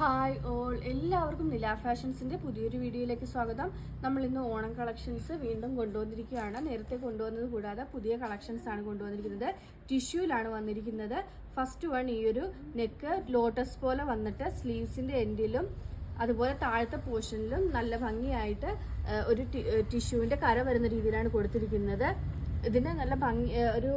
Hi all, എല്ലാവർക്കും നില ഫാഷൻസിന്റെ പുതിയൊരു വീഡിയോയിലേക്ക് സ്വാഗതം. നമ്മൾ ഇന്ന് ഓണം കളക്ഷൻസ് വീണ്ടും കൊണ്ടുവന്നിരിക്കുകയാണ്. നേരത്തെ കൊണ്ടുവന്നത് കൂടാതെ പുതിയ കളക്ഷൻസ് ആണ് കൊണ്ടുവന്നിരിക്കുന്നത്. ടിഷ്യൂലാണ് വന്നിരിക്കുന്നത്. ഫസ്റ്റ് വൺ ഈ ഒരു നെക്ക് ലോട്ടസ് പോലെ വന്നിട്ട് സ്ലീവ്സിന്റെ എൻഡിലും അതുപോലെ താഴത്തെ പോർഷനിലും നല്ല ഭംഗിയായിട്ട് ഒരു ടിഷ്യൂവിന്റെ കര വരുന്ന രീതിയിലാണ് കൊടുത്തിരിക്കുന്നത്. ഇതിന് നല്ല ഭംഗി ഒരു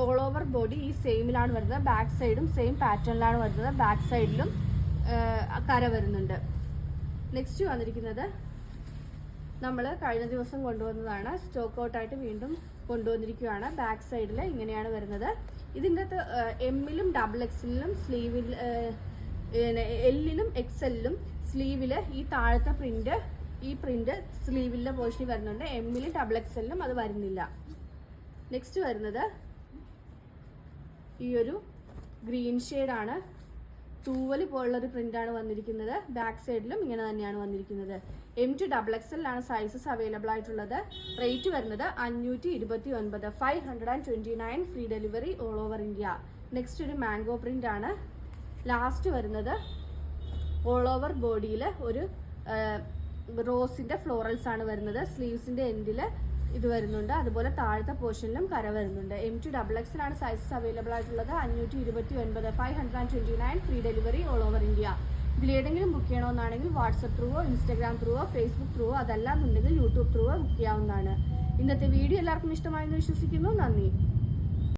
ഓൾ ഓവർ ബോഡി ഈ സെയിമിലാണ് വരുന്നത്. ബാക്ക് സൈഡും സെയിം പാറ്റേണിലാണ് വരുന്നത്. ബാക്ക് സൈഡിലും കര വരുന്നുണ്ട്. നെക്സ്റ്റ് വന്നിരിക്കുന്നത് നമ്മൾ കഴിഞ്ഞ ദിവസം കൊണ്ടുവന്നതാണ്. സ്റ്റോക്ക് ഔട്ടായിട്ട് വീണ്ടും കൊണ്ടുവന്നിരിക്കുകയാണ്. ബാക്ക് സൈഡിൽ ഇങ്ങനെയാണ് വരുന്നത്. ഇതിൻ്റെ എമ്മിലും ഡബിൾ എക്സലിലും സ്ലീവിൽ എല്ലിലും എക്സലിലും സ്ലീവിൽ ഈ താഴത്തെ പ്രിന്റ് സ്ലീവിലെ പോർഷനിൽ വരുന്നുണ്ട്. എമ്മിലും ഡബിൾ എക്സലിലും അത് വരുന്നില്ല. നെക്സ്റ്റ് വരുന്നത് ഈ ഒരു ഗ്രീൻ ഷെയ്ഡാണ്. തൂവല് പോലുള്ളൊരു പ്രിന്റാണ് വന്നിരിക്കുന്നത്. ബാക്ക് സൈഡിലും ഇങ്ങനെ തന്നെയാണ് വന്നിരിക്കുന്നത്. M2 XXL ആണ് സൈസസ് അവൈലബിൾ ആയിട്ടുള്ളത്. റേറ്റ് വരുന്നത് 529, 529 free delivery all over India. Next ഒരു മാംഗോ പ്രിന്റ് ആണ്. ലാസ്റ്റ് വരുന്നത് ഓൾ ഓവർ ബോഡിയിൽ ഒരു റോസിന്റെ ഫ്ലോറൽസ് ആണ് വരുന്നത്. സ്ലീവ്സിന്റെ എൻഡിൽ ഇത് വരുന്നുണ്ട്. അതുപോലെ താഴത്തെ പോർഷനിലും കര വരുന്നുണ്ട്. M2 XXL ആണ് സൈസസ് അവൈലബിൾ ആയിട്ടുള്ളത്. 529, 529 free delivery all over India. ഇതിലേതെങ്കിലും ബുക്ക് ചെയ്യണമെന്നാണെങ്കിൽ വാട്സപ്പ് ത്രൂവോ ഇൻസ്റ്റാഗ്രാം ത്രൂവോ ഫേസ്ബുക്ക് ത്രൂവോ അതല്ലാന്നുണ്ടെങ്കിൽ യൂട്യൂബ് ത്രൂവോ ബുക്ക് ചെയ്യാവുന്നതാണ്. ഇന്നത്തെ വീഡിയോ എല്ലാവർക്കും ഇഷ്ടമായെന്ന് വിശ്വസിക്കുന്നു. നന്ദി.